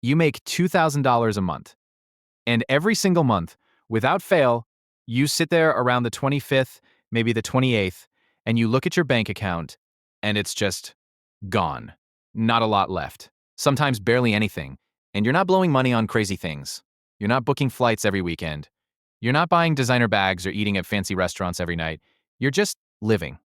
You make $2,000 a month. And every single month, without fail, you sit there around the 25th, maybe the 28th, and you look at your bank account and it's just gone. Not a lot left. Sometimes barely anything. And you're not blowing money on crazy things. You're not booking flights every weekend. You're not buying designer bags or eating at fancy restaurants every night. You're just living,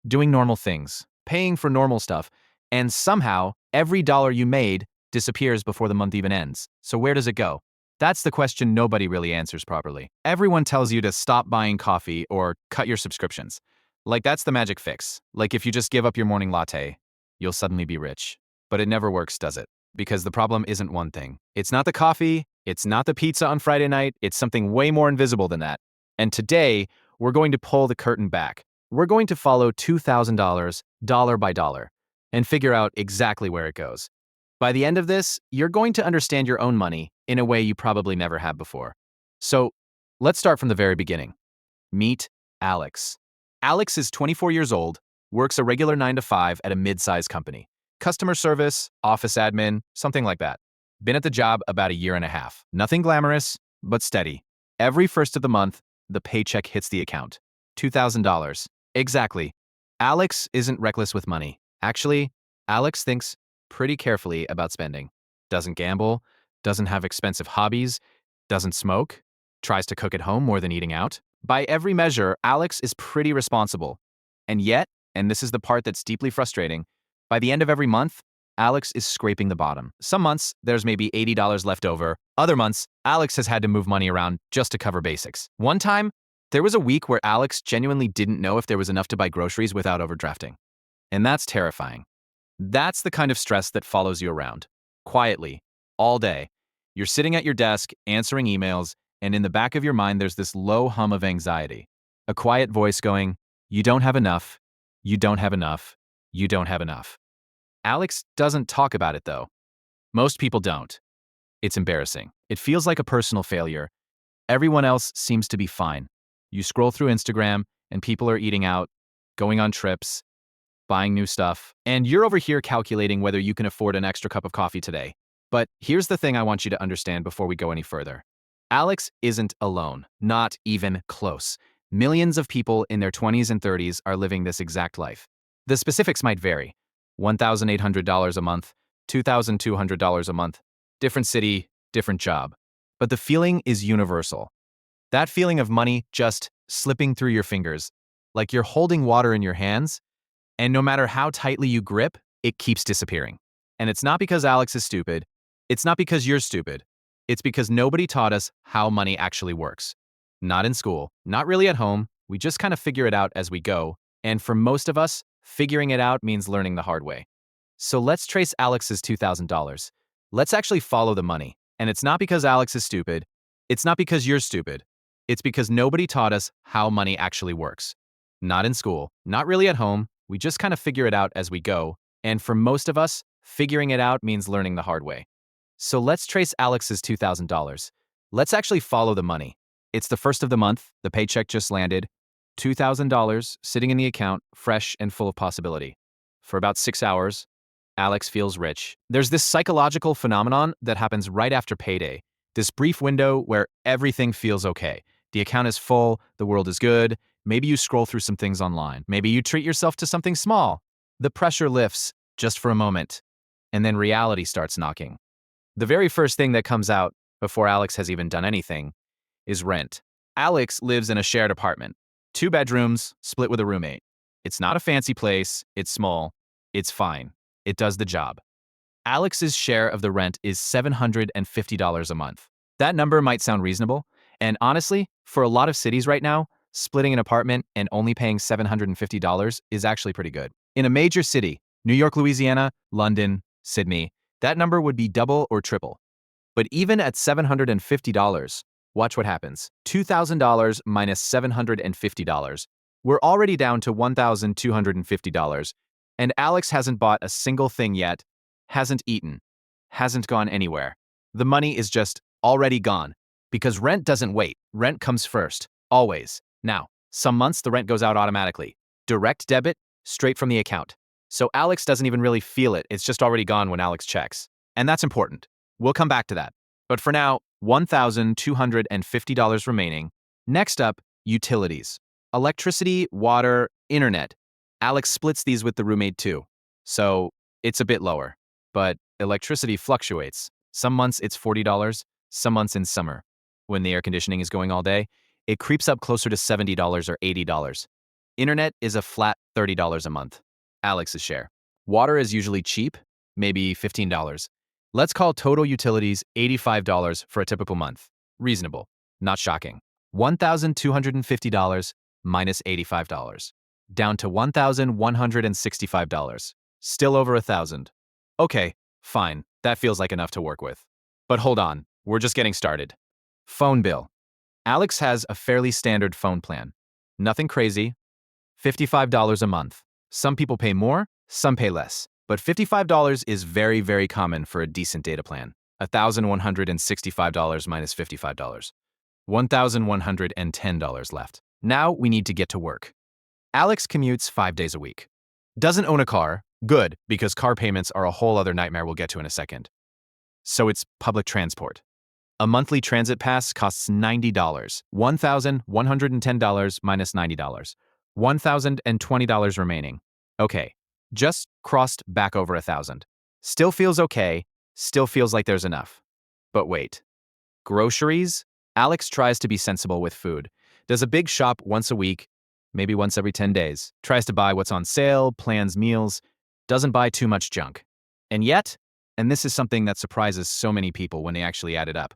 doing normal things, paying for normal stuff, and somehow every dollar you made disappears before the month even ends. So where does it go? That's the question nobody really answers properly. Everyone tells you to stop buying coffee or cut your subscriptions. Like that's the magic fix. Like if you just give up your morning latte, you'll suddenly be rich. But it never works, does it? Because the problem isn't one thing. It's not the coffee, it's not the pizza on Friday night, it's something way more invisible than that. And today, we're going to pull the curtain back. We're going to follow $2,000 dollar by dollar and figure out exactly where it goes. By the end of this, you're going to understand your own money in a way you probably never have before. So, let's start from the very beginning. Meet Alex. Alex is 24 years old, works a regular 9 to 5 at a mid-sized company. Customer service, office admin, something like that. Been at the job about a year and a half. Nothing glamorous, but steady. Every first of the month, the paycheck hits the account. $2,000. Exactly. Alex isn't reckless with money. Actually, Alex thinks pretty carefully about spending. Doesn't gamble, doesn't have expensive hobbies, doesn't smoke, tries to cook at home more than eating out. By every measure, Alex is pretty responsible. And yet, and this is the part that's deeply frustrating, by the end of every month, Alex is scraping the bottom. Some months, there's maybe $80 left over. Other months, Alex has had to move money around just to cover basics. One time, there was a week where Alex genuinely didn't know if there was enough to buy groceries without overdrafting. And that's terrifying. That's the kind of stress that follows you around. Quietly, all day. You're sitting at your desk, answering emails, and in the back of your mind, there's this low hum of anxiety. A quiet voice going, "You don't have enough. You don't have enough. You don't have enough." Alex doesn't talk about it, though. Most people don't. It's embarrassing. It feels like a personal failure. Everyone else seems to be fine. You scroll through Instagram, and people are eating out, going on trips, buying new stuff, and you're over here calculating whether you can afford an extra cup of coffee today. But here's the thing I want you to understand before we go any further. Alex isn't alone, not even close. Millions of people in their 20s and 30s are living this exact life. The specifics might vary. $1,800 a month, $2,200 a month, different city, different job. But the feeling is universal. That feeling of money just slipping through your fingers, like you're holding water in your hands, and no matter how tightly you grip, it keeps disappearing. And it's not because Alex is stupid. It's not because you're stupid. It's because nobody taught us how money actually works. Not in school, not really at home. We just kind of figure it out as we go. And for most of us, figuring it out means learning the hard way. So let's trace Alex's $2,000. Let's actually follow the money. And it's not because Alex is stupid. It's not because you're stupid. It's because nobody taught us how money actually works. Not in school, not really at home. We just kind of figure it out as we go. And for most of us, figuring it out means learning the hard way. So let's trace Alex's $2,000. Let's actually follow the money. It's the first of the month, the paycheck just landed, $2,000 sitting in the account, fresh and full of possibility. For about 6 hours, Alex feels rich. There's this psychological phenomenon that happens right after payday, this brief window where everything feels okay. The account is full, the world is good, maybe you scroll through some things online, maybe you treat yourself to something small. The pressure lifts just for a moment, and then reality starts knocking. The very first thing that comes out before Alex has even done anything is rent. Alex lives in a shared apartment, 2 bedrooms, split with a roommate. It's not a fancy place, it's small, it's fine. It does the job. Alex's share of the rent is $750 a month. That number might sound reasonable, and honestly, for a lot of cities right now, splitting an apartment and only paying $750 is actually pretty good. In a major city, New York, Louisiana, London, Sydney, that number would be double or triple. But even at $750, watch what happens. $2,000 minus $750. We're already down to $1,250, and Alex hasn't bought a single thing yet, hasn't eaten, hasn't gone anywhere. The money is just already gone. Because rent doesn't wait. Rent comes first, always. Now, some months the rent goes out automatically. Direct debit, straight from the account. So Alex doesn't even really feel it. It's just already gone when Alex checks. And that's important. We'll come back to that. But for now, $1,250 remaining. Next up, utilities. Electricity, water, internet. Alex splits these with the roommate too. So it's a bit lower. But electricity fluctuates. Some months it's $40, some months in summer, when the air conditioning is going all day, it creeps up closer to $70 or $80. Internet is a flat $30 a month. Alex's share. Water is usually cheap, maybe $15. Let's call total utilities $85 for a typical month. Reasonable, not shocking. $1,250 minus $85. Down to $1,165. Still over $1,000. Okay, fine, that feels like enough to work with. But hold on, we're just getting started. Phone bill. Alex has a fairly standard phone plan. Nothing crazy. $55 a month. Some people pay more, some pay less. But $55 is very, very common for a decent data plan. $1,165 minus $55. $1,110 left. Now we need to get to work. Alex commutes 5 days a week. Doesn't own a car. Good, because car payments are a whole other nightmare we'll get to in a second. So it's public transport. A monthly transit pass costs $90. $1,110 minus $90. $1,020 remaining. Okay, just crossed back over 1,000. Still feels okay, still feels like there's enough. But wait. Groceries? Alex tries to be sensible with food. Does a big shop once a week, maybe once every 10 days. Tries to buy what's on sale, plans meals. Doesn't buy too much junk. And yet, and this is something that surprises so many people when they actually add it up,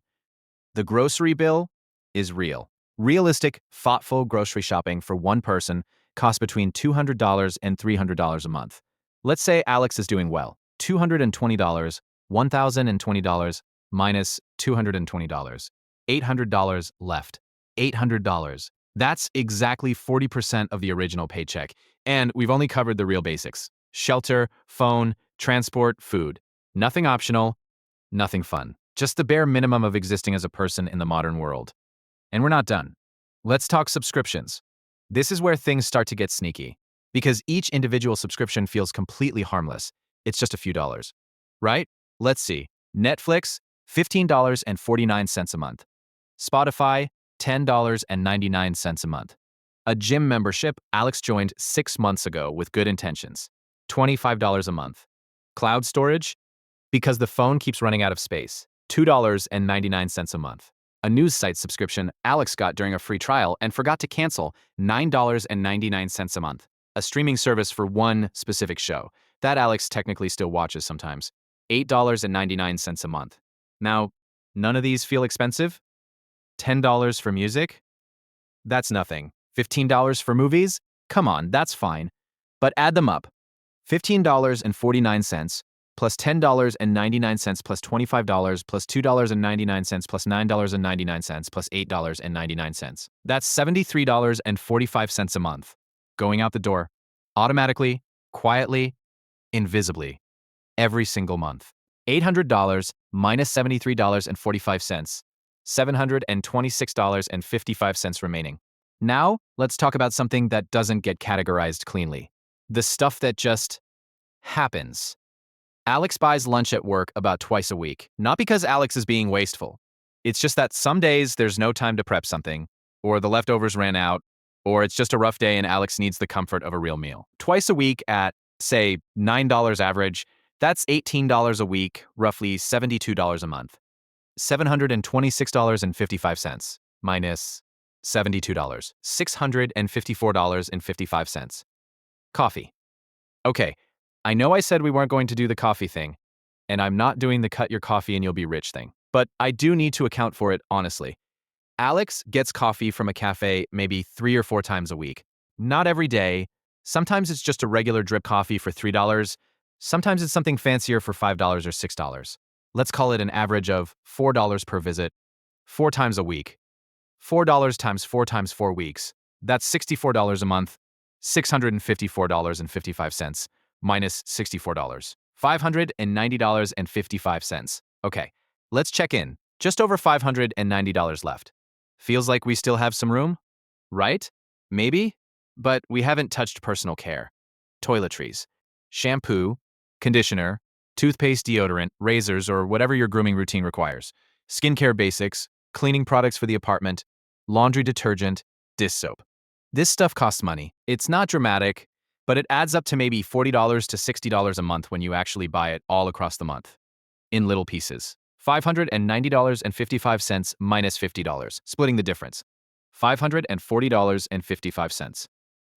the grocery bill is real. Realistic, thoughtful grocery shopping for one person costs between $200 and $300 a month. Let's say Alex is doing well. $220, $1,020 minus $220. $800 left. $800. That's exactly 40% of the original paycheck. And we've only covered the real basics. Shelter, phone, transport, food. Nothing optional, nothing fun. Just the bare minimum of existing as a person in the modern world. And we're not done. Let's talk subscriptions. This is where things start to get sneaky, because each individual subscription feels completely harmless. It's just a few dollars, right? Let's see. Netflix, $15.49 a month. Spotify, $10.99 a month. A gym membership Alex joined 6 months ago with good intentions. $25 a month. Cloud storage, because the phone keeps running out of space. $2.99 a month. A news site subscription Alex got during a free trial and forgot to cancel, $9.99 a month. A streaming service for one specific show that Alex technically still watches sometimes, $8.99 a month. Now, none of these feel expensive? $10 for music? That's nothing. $15 for movies? Come on, that's fine. But add them up. $15.49 plus $10.99 plus $25 plus $2.99 plus $9.99 plus $8.99. That's $73.45 a month. Going out the door. Automatically, quietly, invisibly. Every single month. $800 minus $73.45. $726.55 remaining. Now, let's talk about something that doesn't get categorized cleanly. The stuff that just happens. Alex buys lunch at work about twice a week, not because Alex is being wasteful. It's just that some days there's no time to prep something, or the leftovers ran out, or it's just a rough day and Alex needs the comfort of a real meal. Twice a week at, say, $9 average, that's $18 a week, roughly $72 a month. $726.55 minus $72. $654.55. Coffee. Okay, I know I said we weren't going to do the coffee thing, and I'm not doing the cut your coffee and you'll be rich thing, but I do need to account for it honestly. Alex gets coffee from a cafe maybe 3 or 4 times a week. Not every day. Sometimes it's just a regular drip coffee for $3. Sometimes it's something fancier for $5 or $6. Let's call it an average of $4 per visit, 4 times a week. $4 times 4 times 4 weeks. That's $64 a month, $654.55, minus $64. $590.55. Okay, let's check in. Just over $590 left. Feels like we still have some room? Right? Maybe? But we haven't touched personal care. Toiletries. Shampoo, conditioner, Toothpaste, deodorant, razors, or whatever your grooming routine requires. Skincare basics, cleaning products for the apartment, laundry detergent, dish soap. This stuff costs money. It's not dramatic, but it adds up to maybe $40 to $60 a month when you actually buy it all across the month. In little pieces. $590.55 minus $50, splitting the difference. $540.55.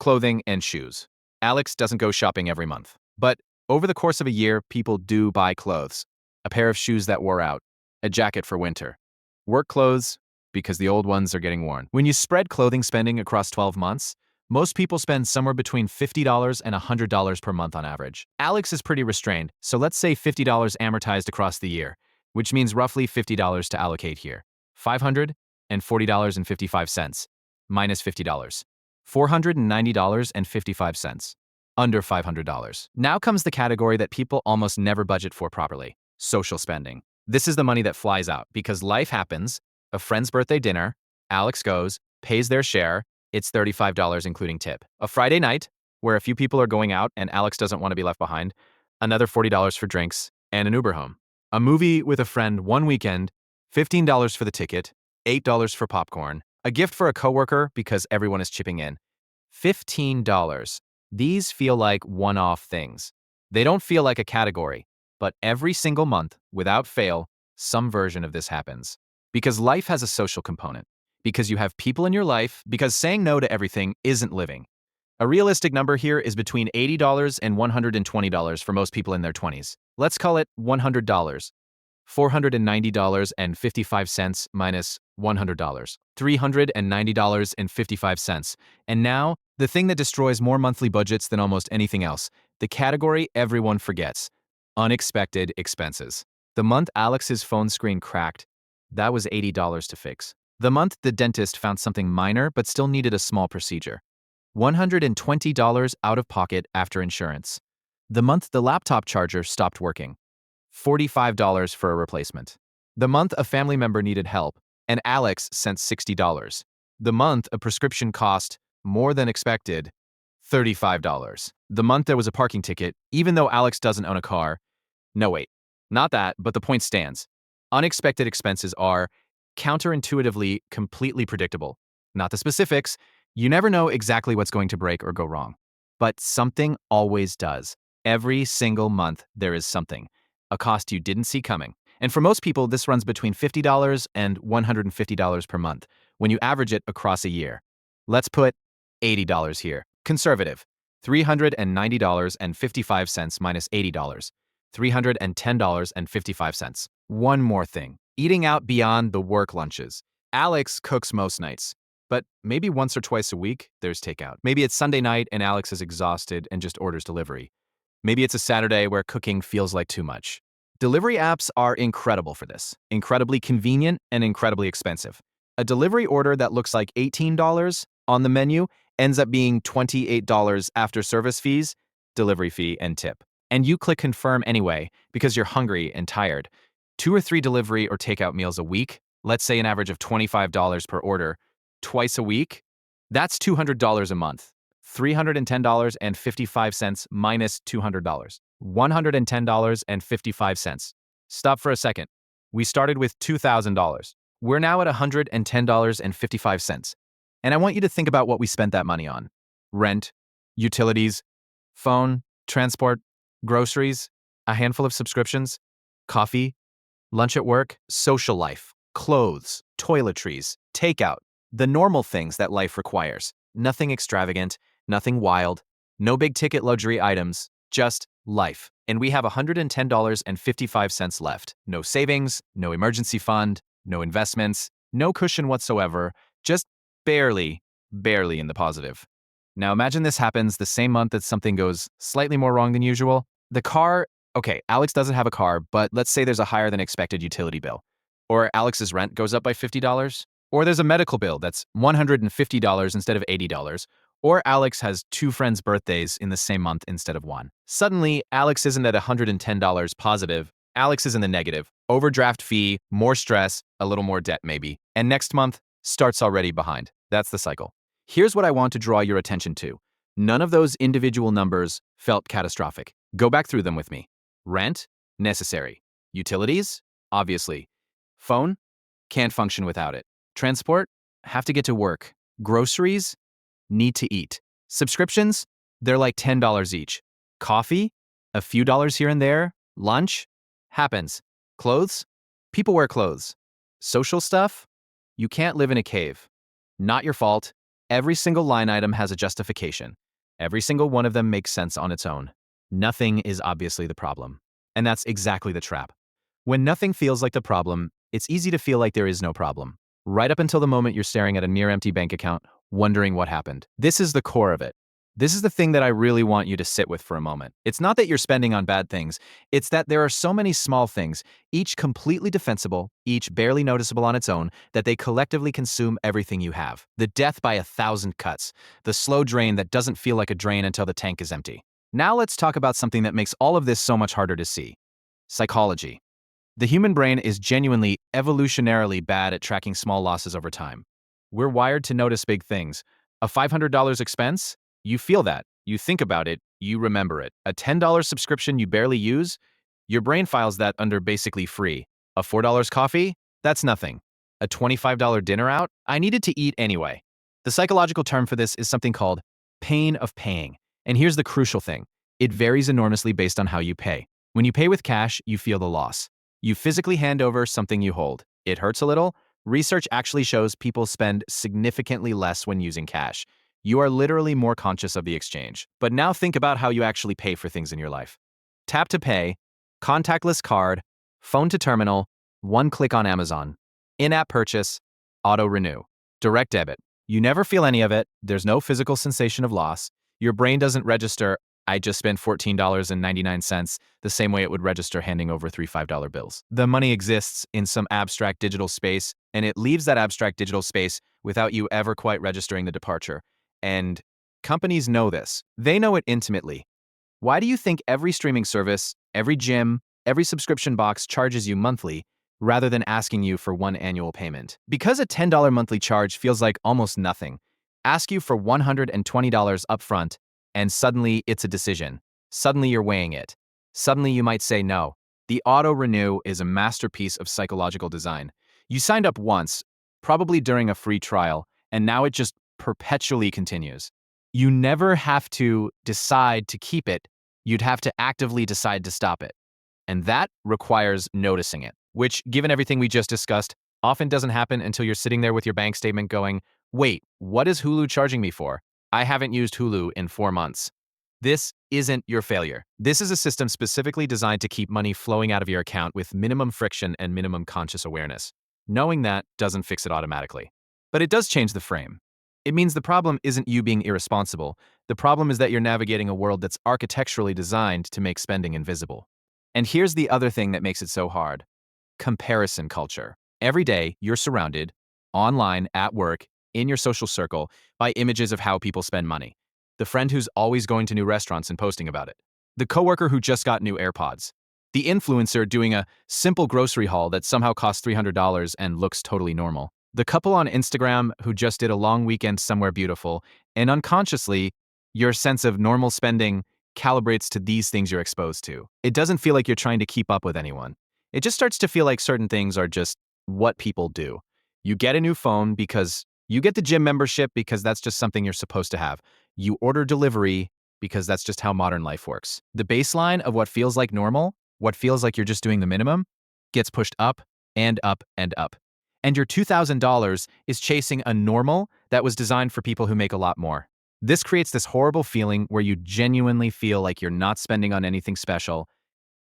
Clothing and shoes. Alex doesn't go shopping every month, but over the course of a year, people do buy clothes. A pair of shoes that wore out, a jacket for winter. Work clothes, because the old ones are getting worn. When you spread clothing spending across 12 months, most people spend somewhere between $50 and $100 per month on average. Alex is pretty restrained, so let's say $50 amortized across the year, which means roughly $50 to allocate here. $540.55 minus $50. $490.55. Under $500. Now comes the category that people almost never budget for properly: social spending. This is the money that flies out because life happens. A friend's birthday dinner, Alex goes, pays their share, it's $35 including tip. A Friday night, where a few people are going out and Alex doesn't want to be left behind, another $40 for drinks and an Uber home. A movie with a friend one weekend, $15 for the ticket, $8 for popcorn. A gift for a coworker because everyone is chipping in, $15. These feel like one-off things. They don't feel like a category, but every single month, without fail, some version of this happens. Because life has a social component. Because you have people in your life. Because saying no to everything isn't living. A realistic number here is between $80 and $120 for most people in their 20s. Let's call it $100. $490.55 minus $100. $390.55. And now, the thing that destroys more monthly budgets than almost anything else, the category everyone forgets: unexpected expenses. The month Alex's phone screen cracked, that was $80 to fix. The month the dentist found something minor but still needed a small procedure. $120 out of pocket after insurance. The month the laptop charger stopped working. $45 for a replacement. The month a family member needed help, and Alex sent $60. The month a prescription cost more than expected, $35. The month there was a parking ticket, even though Alex doesn't own a car. No, wait, not that, but the point stands. Unexpected expenses are counterintuitively completely predictable. Not the specifics. You never know exactly what's going to break or go wrong. But something always does. Every single month, there is something. A cost you didn't see coming. And for most people, this runs between $50 and $150 per month when you average it across a year. Let's put $80 here. Conservative. $390.55 minus $80. $310.55. One more thing. Eating out beyond the work lunches. Alex cooks most nights, but maybe once or twice a week, there's takeout. Maybe it's Sunday night and Alex is exhausted and just orders delivery. Maybe it's a Saturday where cooking feels like too much. Delivery apps are incredible for this. Incredibly convenient and incredibly expensive. A delivery order that looks like $18 on the menu ends up being $28 after service fees, delivery fee, and tip. And you click confirm anyway because you're hungry and tired. 2 or 3 delivery or takeout meals a week, let's say an average of $25 per order, twice a week, that's $200 a month. $310.55 minus $200. $110.55. Stop for a second. We started with $2,000. We're now at $110.55. And I want you to think about what we spent that money on. Rent, utilities, phone, transport, groceries, a handful of subscriptions, coffee, lunch at work, social life, clothes, toiletries, takeout, the normal things that life requires. Nothing extravagant, nothing wild, no big ticket luxury items, just life. And we have $110.55 left. No savings, no emergency fund, no investments, no cushion whatsoever, just barely in the positive. Now imagine this happens the same month that something goes slightly more wrong than usual. The car, okay, Alex doesn't have a car, but let's say there's a higher than expected utility bill. Or Alex's rent goes up by $50. Or there's a medical bill that's $150 instead of $80. Or Alex has 2 friends' birthdays in the same month instead of 1. Suddenly, Alex isn't at $110 positive. Alex is in the negative. Overdraft fee, more stress, a little more debt maybe. And next month starts already behind. That's the cycle. Here's what I want to draw your attention to. None of those individual numbers felt catastrophic. Go back through them with me. Rent, necessary. Utilities? Obviously. Phone? Can't function without it. Transport? Have to get to work. Groceries? Need to eat. Subscriptions? They're like $10 each. Coffee? A few dollars here and there. Lunch? Happens. Clothes? People wear clothes. Social stuff? You can't live in a cave. Not your fault. Every single line item has a justification. Every single one of them makes sense on its own. Nothing is obviously the problem. And that's exactly the trap. When nothing feels like the problem, it's easy to feel like there is no problem. Right up until the moment you're staring at a near empty bank account, wondering what happened. This is the core of it. This is the thing that I really want you to sit with for a moment. It's not that you're spending on bad things, it's that there are so many small things, each completely defensible, each barely noticeable on its own, that they collectively consume everything you have. The death by 1,000 cuts, the slow drain that doesn't feel like a drain until the tank is empty. Now let's talk about something that makes all of this so much harder to see. Psychology. The human brain is genuinely evolutionarily bad at tracking small losses over time. We're wired to notice big things. A $500 expense? You feel that. You think about it. You remember it. A $10 subscription you barely use? Your brain files that under basically free. A $4 coffee? That's nothing. A $25 dinner out? I needed to eat anyway. The psychological term for this is something called pain of paying. And here's the crucial thing. It varies enormously based on how you pay. When you pay with cash, you feel the loss. You physically hand over something you hold. It hurts a little. Research actually shows people spend significantly less when using cash. You are literally more conscious of the exchange. But now think about how you actually pay for things in your life. Tap to pay, contactless card, phone to terminal, one click on Amazon, in-app purchase, auto renew, direct debit. You never feel any of it. There's no physical sensation of loss. Your brain doesn't register, I just spent $14.99, the same way it would register handing over three $5 bills. The money exists in some abstract digital space, and it leaves that abstract digital space without you ever quite registering the departure. And companies know this. They know it intimately. Why do you think every streaming service, every gym, every subscription box charges you monthly rather than asking you for one annual payment? Because a $10 monthly charge feels like almost nothing. Ask you for $120 upfront, and suddenly it's a decision. Suddenly you're weighing it. Suddenly you might say no. The auto renew is a masterpiece of psychological design. You signed up once, probably during a free trial, and now it just perpetually continues. You never have to decide to keep it. You'd have to actively decide to stop it. And that requires noticing it, which, given everything we just discussed, often doesn't happen until you're sitting there with your bank statement going, wait, what is Hulu charging me for? I haven't used Hulu in 4 months. This isn't your failure. This is a system specifically designed to keep money flowing out of your account with minimum friction and minimum conscious awareness. Knowing that doesn't fix it automatically. But it does change the frame. It means the problem isn't you being irresponsible. The problem is that you're navigating a world that's architecturally designed to make spending invisible. And here's the other thing that makes it so hard. Comparison culture. Every day, you're surrounded, online, at work, in your social circle, by images of how people spend money. The friend who's always going to new restaurants and posting about it. The coworker who just got new AirPods. The influencer doing a simple grocery haul that somehow costs $300 and looks totally normal. The couple on Instagram who just did a long weekend somewhere beautiful, and unconsciously, your sense of normal spending calibrates to these things you're exposed to. It doesn't feel like you're trying to keep up with anyone. It just starts to feel like certain things are just what people do. You get a new phone because you get the gym membership because that's just something you're supposed to have. You order delivery because that's just how modern life works. The baseline of what feels like normal, what feels like you're just doing the minimum, gets pushed up and up and up. And your $2,000 is chasing a normal that was designed for people who make a lot more. This creates this horrible feeling where you genuinely feel like you're not spending on anything special,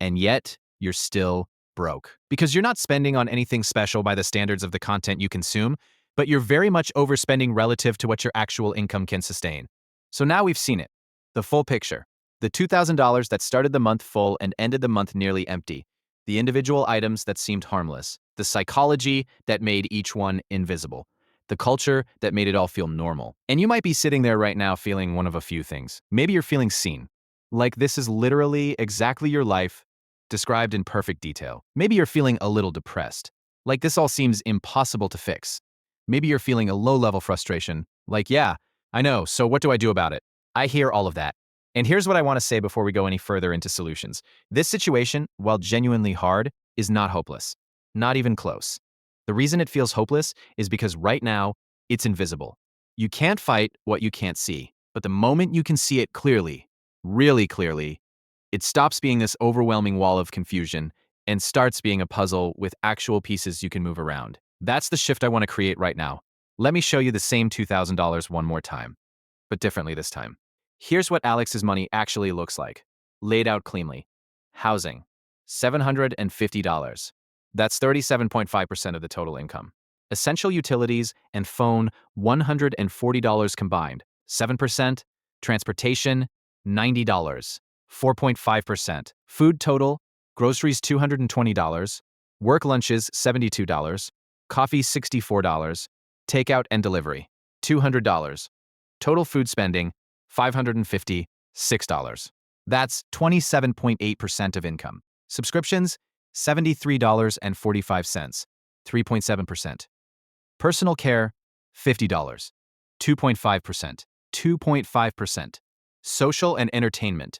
and yet you're still broke. Because you're not spending on anything special by the standards of the content you consume, but you're very much overspending relative to what your actual income can sustain. So now we've seen it. The full picture. The $2,000 that started the month full and ended the month nearly empty. The individual items that seemed harmless. The psychology that made each one invisible. The culture that made it all feel normal. And you might be sitting there right now feeling one of a few things. Maybe you're feeling seen. Like this is literally exactly your life, described in perfect detail. Maybe you're feeling a little depressed. Like this all seems impossible to fix. Maybe you're feeling a low-level frustration. Like, yeah, I know, so what do I do about it? I hear all of that. And here's what I want to say before we go any further into solutions. This situation, while genuinely hard, is not hopeless. Not even close. The reason it feels hopeless is because right now, it's invisible. You can't fight what you can't see. But the moment you can see it clearly, really clearly, it stops being this overwhelming wall of confusion and starts being a puzzle with actual pieces you can move around. That's the shift I want to create right now. Let me show you the same $2,000 one more time, but differently this time. Here's what Alex's money actually looks like, laid out cleanly. Housing, $750. That's 37.5% of the total income. Essential utilities and phone, $140 combined, 7%. Transportation, $90, 4.5%. Food total, groceries $220, work lunches $72, coffee $64, takeout and delivery $200. Total food spending $556. That's 27.8% of income. Subscriptions $73.45, 3.7%. Personal care $50, 2.5%, 2.5%. Social and entertainment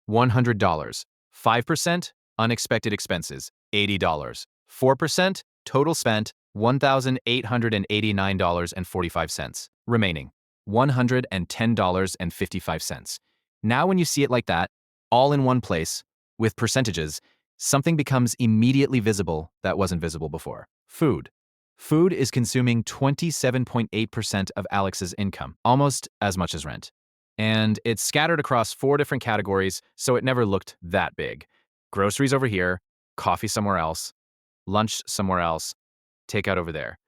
$100, 5%. Unexpected expenses $80, 4%. Total spent $1,889.45. Remaining $110.55. Now, when you see it like that, all in one place, with percentages, something becomes immediately visible that wasn't visible before. Food. Food is consuming 27.8% of Alex's income, almost as much as rent. And it's scattered across 4 different categories, so it never looked that big. Groceries over here, coffee somewhere else, lunch somewhere else, takeout over there.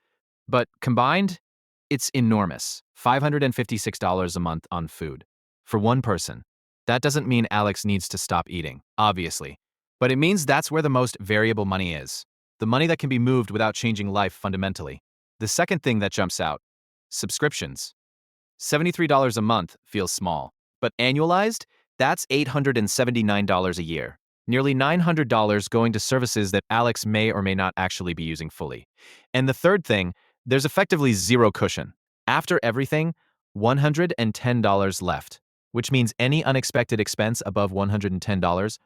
But combined, it's enormous. $556 a month on food. For one person. That doesn't mean Alex needs to stop eating, obviously. But it means that's where the most variable money is. The money that can be moved without changing life fundamentally. The second thing that jumps out, subscriptions. $73 a month feels small, but annualized, that's $879 a year. Nearly $900 going to services that Alex may or may not actually be using fully. And the third thing, there's effectively zero cushion. After everything, $110 left, which means any unexpected expense above $110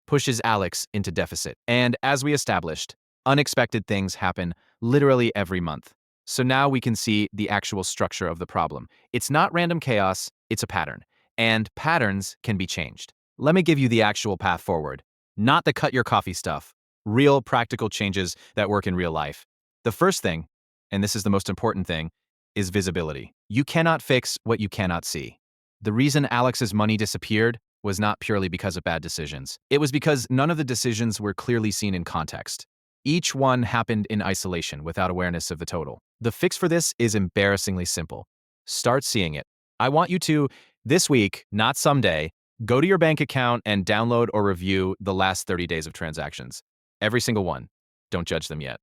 pushes Alex into deficit. And as we established, unexpected things happen literally every month. So now we can see the actual structure of the problem. It's not random chaos, it's a pattern. And patterns can be changed. Let me give you the actual path forward, not the cut your coffee stuff. Real practical changes that work in real life. The first thing, and this is the most important thing, is visibility. You cannot fix what you cannot see. The reason Alex's money disappeared was not purely because of bad decisions. It was because none of the decisions were clearly seen in context. Each one happened in isolation without awareness of the total. The fix for this is embarrassingly simple. Start seeing it. I want you to, this week, not someday, go to your bank account and download or review the last 30 days of transactions. Every single one. Don't judge them yet.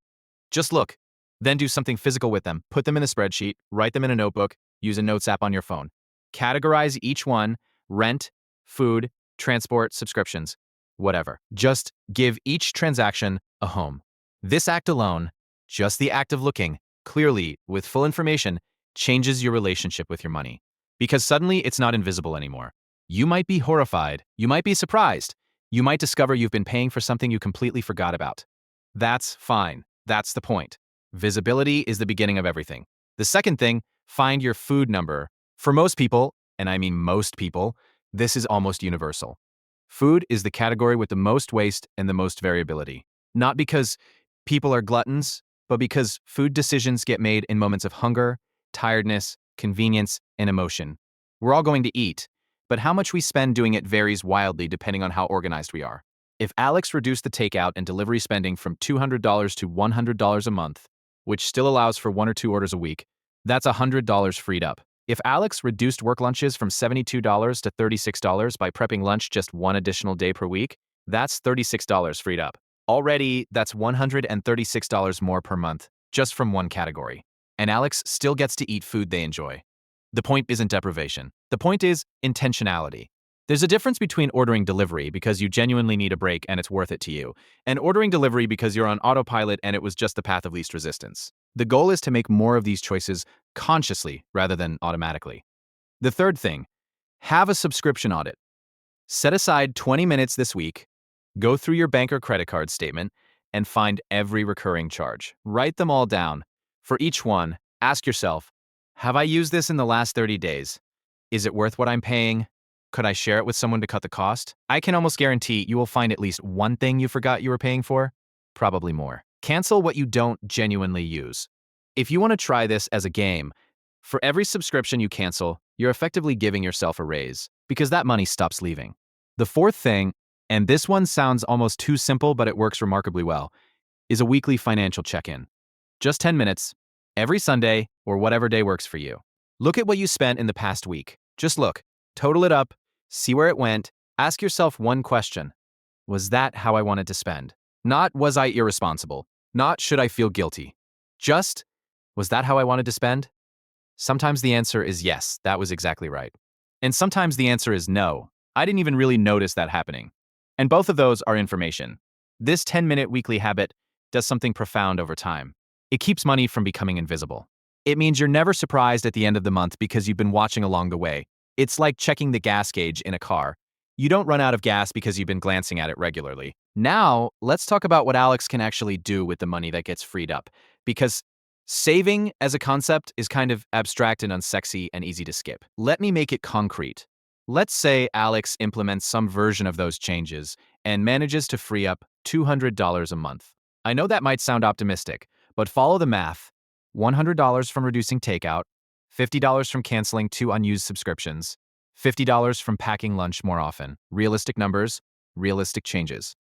Just look. Then do something physical with them. Put them in a spreadsheet, write them in a notebook, use a notes app on your phone. Categorize each one: rent, food, transport, subscriptions, whatever. Just give each transaction a home. This act alone, just the act of looking, clearly, with full information, changes your relationship with your money. Because suddenly it's not invisible anymore. You might be horrified, you might be surprised, you might discover you've been paying for something you completely forgot about. That's fine. That's the point. Visibility is the beginning of everything. The second thing, find your food number. For most people, and I mean most people, this is almost universal. Food is the category with the most waste and the most variability. Not because people are gluttons, but because food decisions get made in moments of hunger, tiredness, convenience, and emotion. We're all going to eat, but how much we spend doing it varies wildly depending on how organized we are. If Alex reduced the takeout and delivery spending from $200 to $100 a month, which still allows for 1 or 2 orders a week, that's $100 freed up. If Alex reduced work lunches from $72 to $36 by prepping lunch just 1 additional day per week, that's $36 freed up. Already, that's $136 more per month, just from one category. And Alex still gets to eat food they enjoy. The point isn't deprivation. The point is intentionality. There's a difference between ordering delivery because you genuinely need a break and it's worth it to you, and ordering delivery because you're on autopilot and it was just the path of least resistance. The goal is to make more of these choices consciously rather than automatically. The third thing, have a subscription audit. Set aside 20 minutes this week, go through your bank or credit card statement, and find every recurring charge. Write them all down. For each one, ask yourself, have I used this in the last 30 days? Is it worth what I'm paying? Could I share it with someone to cut the cost? I can almost guarantee you will find at least one thing you forgot you were paying for, probably more. Cancel what you don't genuinely use. If you want to try this as a game, for every subscription you cancel, you're effectively giving yourself a raise because that money stops leaving. The fourth thing, and this one sounds almost too simple, but it works remarkably well, is a weekly financial check-in. Just 10 minutes, every Sunday or whatever day works for you. Look at what you spent in the past week. Just look, total it up, see where it went, ask yourself one question. Was that how I wanted to spend? Not was I irresponsible? Not should I feel guilty? Just, was that how I wanted to spend? Sometimes the answer is yes, that was exactly right. And sometimes the answer is no, I didn't even really notice that happening. And both of those are information. This 10-minute weekly habit does something profound over time. It keeps money from becoming invisible. It means you're never surprised at the end of the month because you've been watching along the way. It's like checking the gas gauge in a car. You don't run out of gas because you've been glancing at it regularly. Now, let's talk about what Alex can actually do with the money that gets freed up. Because saving as a concept is kind of abstract and unsexy and easy to skip. Let me make it concrete. Let's say Alex implements some version of those changes and manages to free up $200 a month. I know that might sound optimistic, but follow the math. $100 from reducing takeout, $50 from canceling 2 unused subscriptions, $50 from packing lunch more often. Realistic numbers, realistic changes.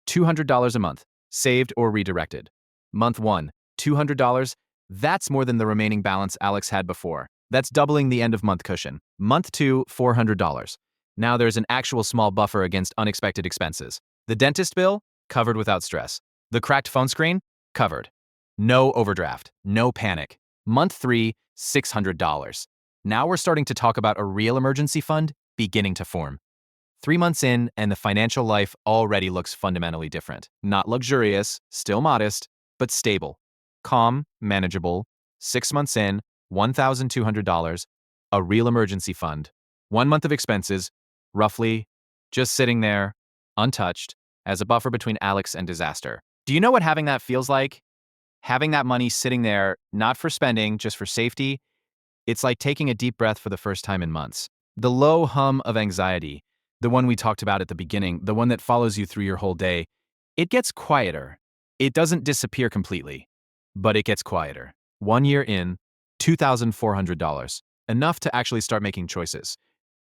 $200 a month, saved or redirected. Month 1, $200, that's more than the remaining balance Alex had before. That's doubling the end-of-month cushion. Month 2, $400. Now there's an actual small buffer against unexpected expenses. The dentist bill? Covered without stress. The cracked phone screen? Covered. No overdraft. No panic. Month 3, $600. Now we're starting to talk about a real emergency fund beginning to form. 3 months in, and the financial life already looks fundamentally different. Not luxurious, still modest, but stable. Calm, manageable. 6 months in, $1,200, a real emergency fund. 1 month of expenses, roughly, just sitting there, untouched, as a buffer between Alex and disaster. Do you know what having that feels like? Having that money sitting there, not for spending, just for safety, it's like taking a deep breath for the first time in months. The low hum of anxiety, the one we talked about at the beginning, the one that follows you through your whole day, it gets quieter. It doesn't disappear completely, but it gets quieter. 1 year in, $2,400, enough to actually start making choices.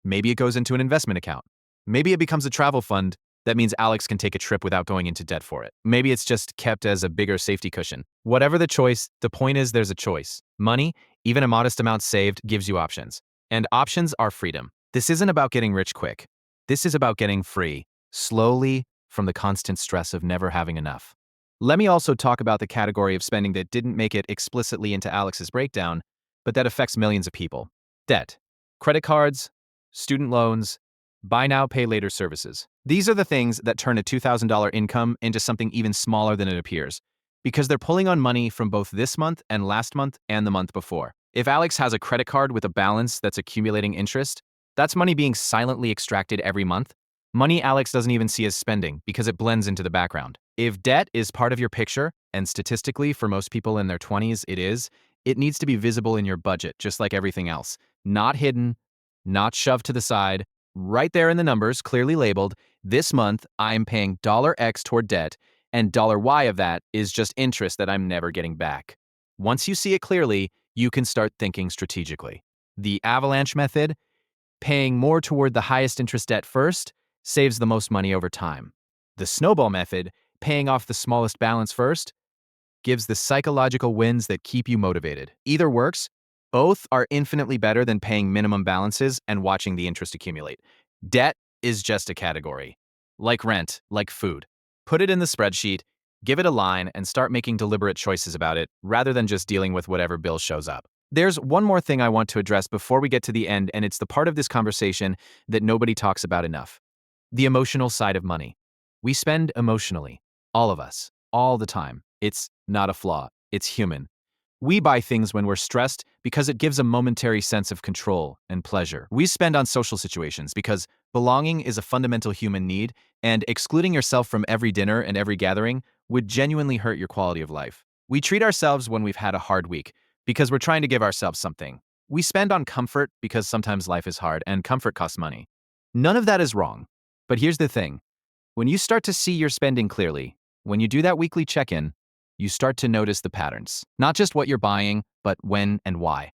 Maybe it goes into an investment account. Maybe it becomes a travel fund. That means Alex can take a trip without going into debt for it. Maybe it's just kept as a bigger safety cushion. Whatever the choice, the point is there's a choice. Money, even a modest amount saved, gives you options. And options are freedom. This isn't about getting rich quick. This is about getting free, slowly, from the constant stress of never having enough. Let me also talk about the category of spending that didn't make it explicitly into Alex's breakdown, but that affects millions of people. Debt. Credit cards, student loans, buy now, pay later services. These are the things that turn a $2,000 income into something even smaller than it appears, because they're pulling on money from both this month and last month and the month before. If Alex has a credit card with a balance that's accumulating interest, that's money being silently extracted every month. Money Alex doesn't even see as spending because it blends into the background. If debt is part of your picture, and statistically for most people in their 20s it is, it needs to be visible in your budget just like everything else. Not hidden, not shoved to the side, right there in the numbers, clearly labeled. This month, I'm paying $X toward debt, and $Y of that is just interest that I'm never getting back. Once you see it clearly, you can start thinking strategically. The avalanche method, paying more toward the highest interest debt first, saves the most money over time. The snowball method, paying off the smallest balance first, gives the psychological wins that keep you motivated. Either works. Both are infinitely better than paying minimum balances and watching the interest accumulate. Debt is just a category. Like rent, like food. Put it in the spreadsheet, give it a line, and start making deliberate choices about it, rather than just dealing with whatever bill shows up. There's one more thing I want to address before we get to the end, and it's the part of this conversation that nobody talks about enough. The emotional side of money. We spend emotionally. All of us. All the time. It's not a flaw. It's human. We buy things when we're stressed because it gives a momentary sense of control and pleasure. We spend on social situations because Belonging is a fundamental human need, and excluding yourself from every dinner and every gathering would genuinely hurt your quality of life. We treat ourselves when we've had a hard week because we're trying to give ourselves something. We spend on comfort because sometimes life is hard and comfort costs money. None of that is wrong. But here's the thing. When you start to see your spending clearly, when you do that weekly check-in, you start to notice the patterns. Not just what you're buying, but when and why.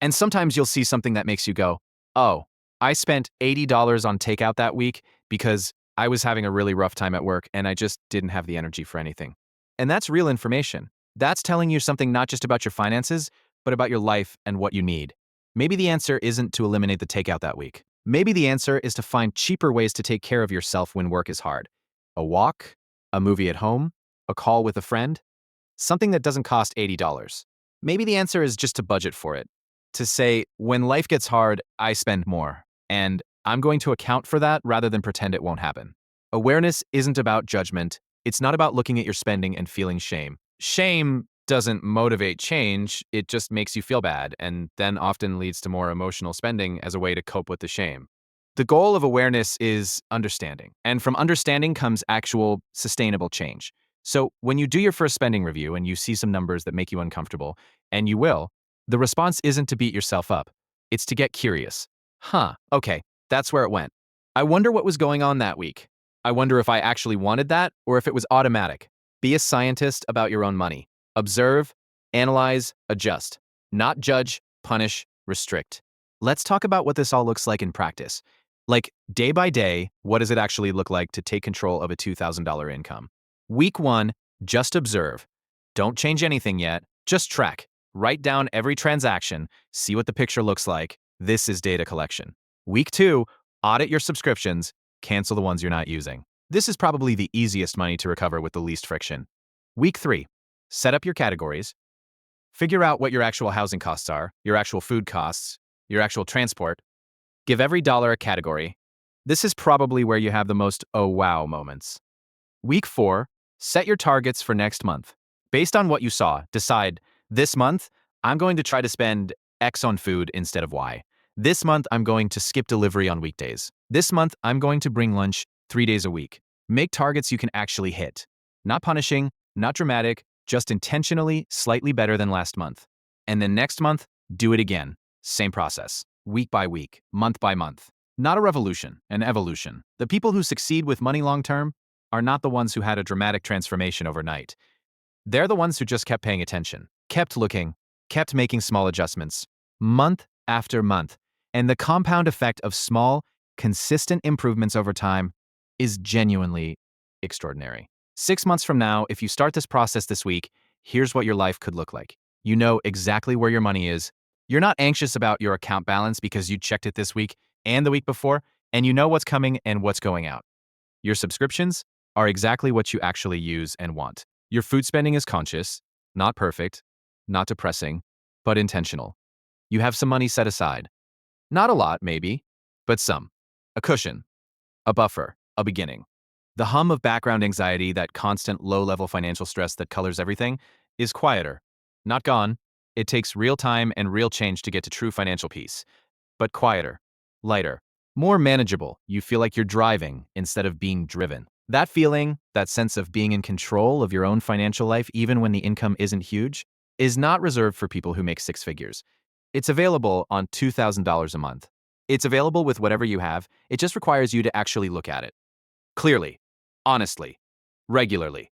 And sometimes you'll see something that makes you go, oh, I spent $80 on takeout that week because I was having a really rough time at work and I just didn't have the energy for anything. And that's real information. That's telling you something not just about your finances, but about your life and what you need. Maybe the answer isn't to eliminate the takeout that week. Maybe the answer is to find cheaper ways to take care of yourself when work is hard. A walk, a movie at home, a call with a friend, something that doesn't cost $80. Maybe the answer is just to budget for it. To say, when life gets hard, I spend more, and I'm going to account for that rather than pretend it won't happen. Awareness isn't about judgment. It's not about looking at your spending and feeling shame. Shame doesn't motivate change, it just makes you feel bad, and then often leads to more emotional spending as a way to cope with the shame. The goal of awareness is understanding, and from understanding comes actual, sustainable change. So when you do your first spending review and you see some numbers that make you uncomfortable, and you will, the response isn't to beat yourself up. It's to get curious. Okay, that's where it went. I wonder what was going on that week. I wonder if I actually wanted that or if it was automatic. Be a scientist about your own money. Observe, analyze, adjust. Not judge, punish, restrict. Let's talk about what this all looks like in practice. Like, day by day, what does it actually look like to take control of a $2,000 income? Week 1, just observe. Don't change anything yet, just track. Write down every transaction, see what the picture looks like. This is data collection. Week 2, audit your subscriptions, cancel the ones you're not using. This is probably the easiest money to recover with the least friction. Week 3, set up your categories. Figure out what your actual housing costs are, your actual food costs, your actual transport. Give every dollar a category. This is probably where you have the most oh wow moments. Week 4, set your targets for next month. Based on what you saw, decide, this month, I'm going to try to spend X on food instead of Y. This month, I'm going to skip delivery on weekdays. This month, I'm going to bring lunch 3 days a week. Make targets you can actually hit. Not punishing, not dramatic, just intentionally slightly better than last month. And then next month, do it again. Same process. Week by week, month by month. Not a revolution, an evolution. The people who succeed with money long term are not the ones who had a dramatic transformation overnight. They're the ones who just kept paying attention, kept looking, kept making small adjustments, month after month. And the compound effect of small, consistent improvements over time is genuinely extraordinary. 6 months from now, if you start this process this week, here's what your life could look like. You know exactly where your money is. You're not anxious about your account balance because you checked it this week and the week before, and you know what's coming and what's going out. Your subscriptions are exactly what you actually use and want. Your food spending is conscious, not perfect, not depressing, but intentional. You have some money set aside. Not a lot, maybe, but some. A cushion, a buffer, a beginning. The hum of background anxiety, that constant low-level financial stress that colors everything, is quieter. Not gone. It takes real time and real change to get to true financial peace. But quieter, lighter, more manageable. You feel like you're driving instead of being driven. That feeling, that sense of being in control of your own financial life, even when the income isn't huge, is not reserved for people who make 6 figures. It's available on $2,000 a month. It's available with whatever you have. It just requires you to actually look at it. Clearly, honestly, regularly.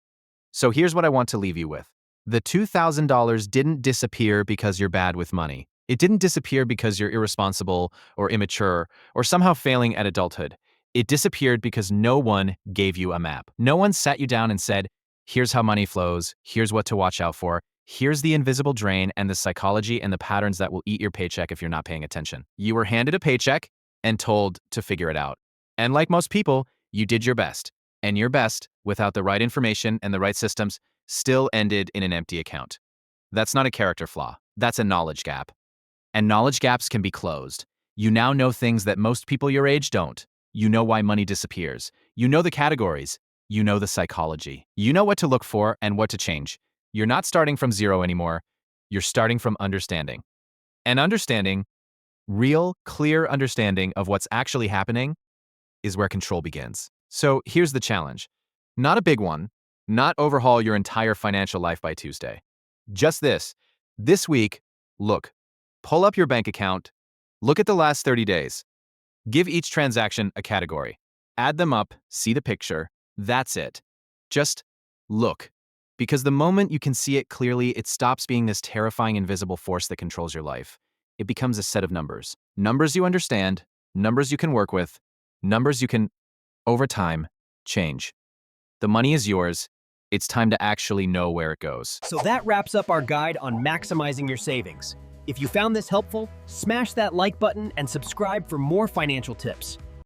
So here's what I want to leave you with. The $2,000 didn't disappear because you're bad with money. It didn't disappear because you're irresponsible or immature or somehow failing at adulthood. It disappeared because no one gave you a map. No one sat you down and said, here's how money flows, here's what to watch out for, here's the invisible drain and the psychology and the patterns that will eat your paycheck if you're not paying attention. You were handed a paycheck and told to figure it out. And like most people, you did your best. And your best, without the right information and the right systems, still ended in an empty account. That's not a character flaw. That's a knowledge gap. And knowledge gaps can be closed. You now know things that most people your age don't. You know why money disappears. You know the categories. You know the psychology. You know what to look for and what to change. You're not starting from zero anymore. You're starting from understanding. And understanding, real, clear understanding of what's actually happening, is where control begins. So here's the challenge. Not a big one, not overhaul your entire financial life by Tuesday. Just this. This week, look, pull up your bank account, look at the last 30 days. Give each transaction a category. Add them up, see the picture. That's it. Just look. Because the moment you can see it clearly, it stops being this terrifying invisible force that controls your life. It becomes a set of numbers. Numbers you understand, numbers you can work with, numbers you can, over time, change. The money is yours. It's time to actually know where it goes. So that wraps up our guide on maximizing your savings. If you found this helpful, smash that like button and subscribe for more financial tips.